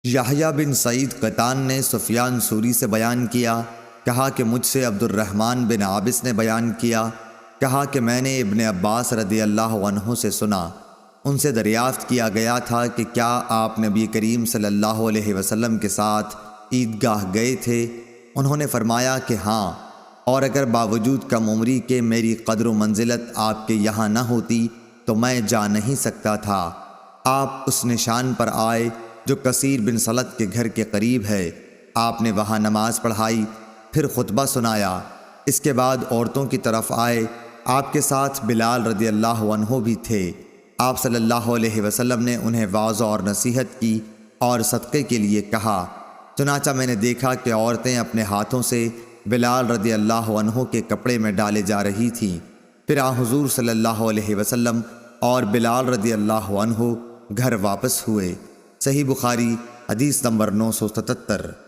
یحییٰ بن سعید قطان نے سفیان ثوری سے بیان کیا، کہا کہ مجھ سے عبد الرحمن بن عابس نے بیان کیا، کہا کہ میں نے ابن عباس رضی اللہ عنہ سے سنا، ان سے دریافت کیا گیا تھا کہ کیا آپ نبی کریم صلی اللہ علیہ وسلم کے ساتھ عیدگاہ گئے تھے؟ انہوں نے فرمایا کہ ہاں، اور اگر باوجود کم عمری کے میری قدر و منزلت آپ کے یہاں نہ ہوتی تو میں جا نہیں سکتا تھا۔ آپ اس نشان پر آئے جو کثیر بن سلط کے گھر کے قریب ہے، آپ نے وہاں نماز پڑھائی، پھر خطبہ سنایا، اس کے بعد عورتوں کی طرف آئے، آپ کے ساتھ بلال رضی اللہ عنہ بھی تھے۔ آپ صلی اللہ علیہ وسلم نے انہیں واعظ اور نصیحت کی اور صدقے کے لیے کہا، چنانچہ میں نے دیکھا کہ عورتیں اپنے ہاتھوں سے بلال رضی اللہ عنہ کے کپڑے میں ڈالے جا رہی تھیں۔ پھر حضور صلی اللہ علیہ وسلم اور بلال رضی اللہ عنہ گھر واپس ہوئے۔ صحیح بخاری حدیث نمبر 977۔